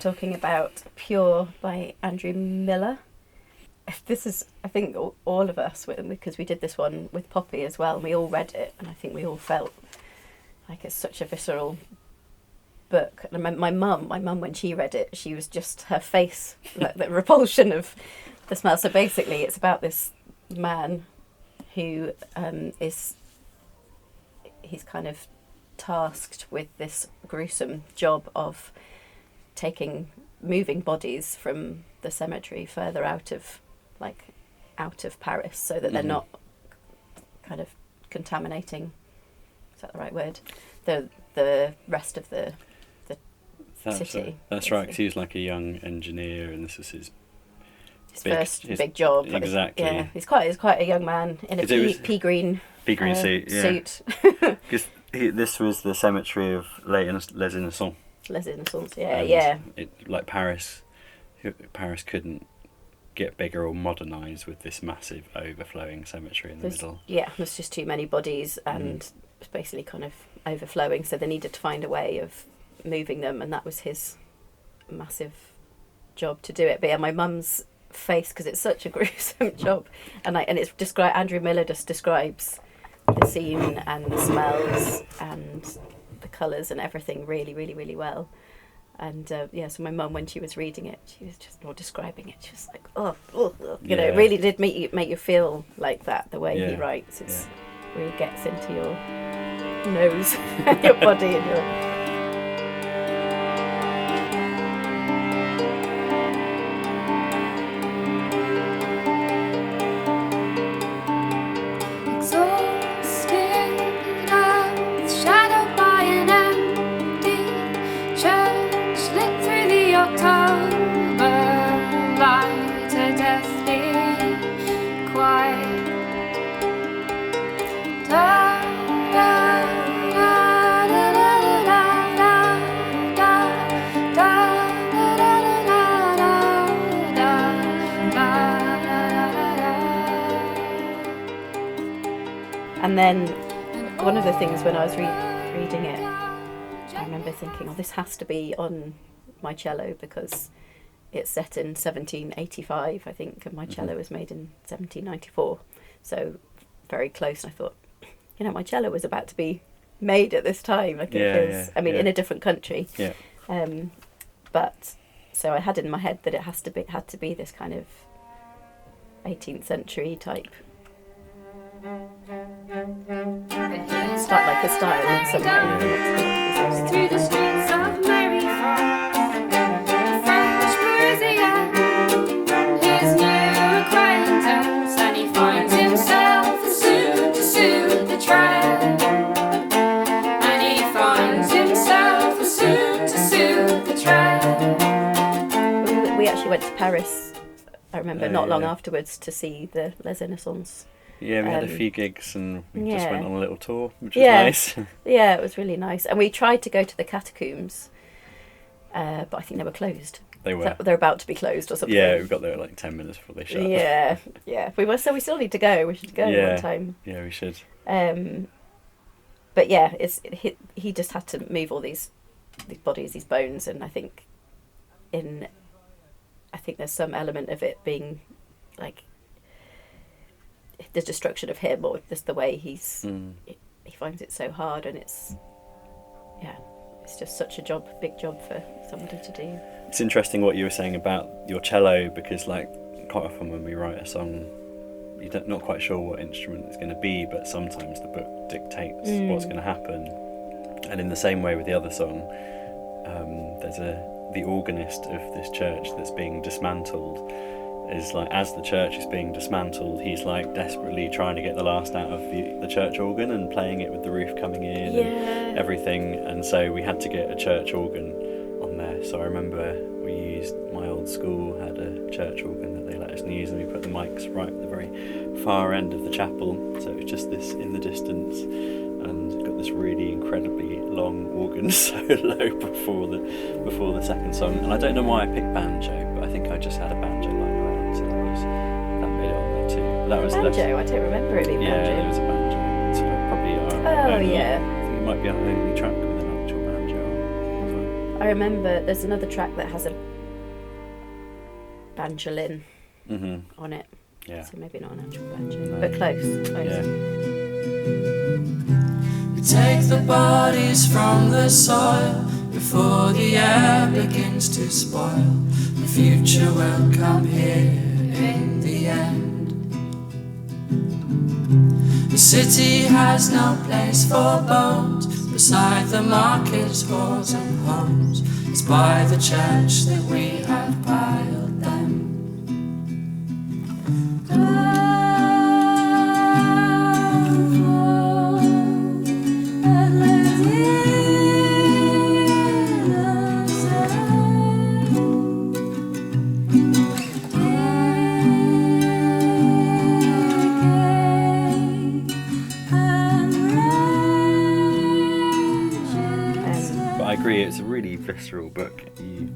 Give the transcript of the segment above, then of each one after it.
talking about Pure by Andrew Miller. This is, I think, all of us, because we did this one with Poppy as well, and we all read it, and I think we all felt like it's such a visceral book. And my mum, when she read it, she was just, her face, like the repulsion of the smell. So basically, it's about this man who he's kind of tasked with this gruesome job of moving bodies from the cemetery further out of Paris, so that they're not kind of contaminating, is that the right word, the rest of the city. That's right, because he was like a young engineer, and this was his first big job. Exactly. Yeah, he's quite a young man in a pea-green suit. Because this was the cemetery of Les Innocents. Les Innocents, yeah. Like Paris couldn't get bigger or modernise with this massive overflowing cemetery in the middle. Yeah, there's just too many bodies, and it's basically kind of overflowing, so they needed to find a way of moving them, and that was his massive job to do it. But yeah, my mum's face, because it's such a gruesome job, and it's described. Andrew Miller just describes the scene and the smells and the colours and everything really, really, really well. And so my mum, when she was reading it, she was just more describing it. She was like, it really did make you feel like that, the way he writes. It really gets into your nose, your body, and your. And then one of the things when I was reading it, I remember thinking, this has to be on my cello, because it's set in 1785, I think, and my cello was made in 1794, so very close. And I thought, my cello was about to be made at this time, in a different country. Yeah. But so I had in my head that it had to be this kind of 18th century type. Start like a style in some way. Through the streets of Maryford, a French Parisian, his new acquaintance, and he finds himself a suit to suit the trend. And he finds himself a suit to suit the trend. We actually went to Paris, I remember, not long afterwards, to see the Les Innocents. Yeah, we had a few gigs, and we just went on a little tour, which was nice. Yeah, it was really nice. And we tried to go to the catacombs, but I think they were closed. They were. They're about to be closed or something. Yeah, we got there like 10 minutes before they shut. Yeah. So we still need to go. We should go one time. Yeah, we should. But yeah, he just had to move all these bodies, these bones, and I think there's some element of it being like the destruction of him, or just the way he finds it so hard, and it's just such a big job for somebody to do. It's interesting what you were saying about your cello, because like quite often when we write a song, you're not quite sure what instrument it's going to be, but sometimes the book dictates what's going to happen. And in the same way with the other song, there's the organist of this church that's being dismantled. Is like, as the church is being dismantled, he's like desperately trying to get the last out of the church organ and playing it with the roof coming in and everything. And so we had to get a church organ on there. So I remember my old school had a church organ that they let us use, and we put the mics right at the very far end of the chapel. So it was just this in the distance, and got this really incredibly long organ solo before the second song. And I don't know why I picked banjo, but I think I just had a banjo lying around. So that made it on there too. That was banjo. I don't remember it being banjo. Yeah, there was a banjo. So probably I think it might be our only track with an actual banjo. I remember there's another track that has a banjolin on it. Yeah. So maybe not an actual banjo, but close. Yeah. We take the bodies from the soil before the air begins to spoil. The future will come here in the end. The city has no place for bones. Beside the markets, halls and homes, it's by the church that we have piled them. I agree, it's a really visceral book. You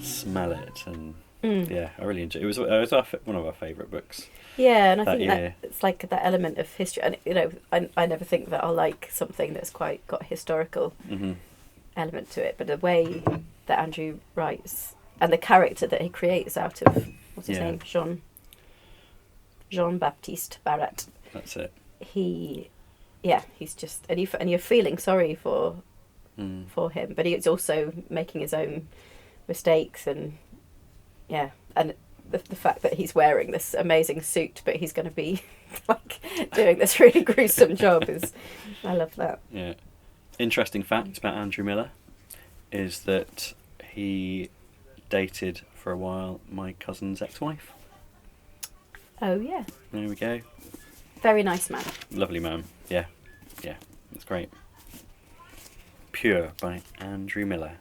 smell it, and yeah, I really enjoy it. It was one of our favourite books. Yeah, and I that think year. that it's like that element of history. And, you know, I never think that I'll like something that's quite got a historical element to it, but the way that Andrew writes and the character that he creates out of, what's his name? Jean-Baptiste Baratte. That's it. He's just, and you're feeling sorry for him, but he's also making his own mistakes, and and the fact that he's wearing this amazing suit, but he's going to be like doing this really gruesome job I love that. Yeah. Interesting fact about Andrew Miller is that he dated for a while my cousin's ex-wife. Oh yeah. There we go. Very nice man. Lovely man. Yeah. It's great. Pure by Andrew Miller.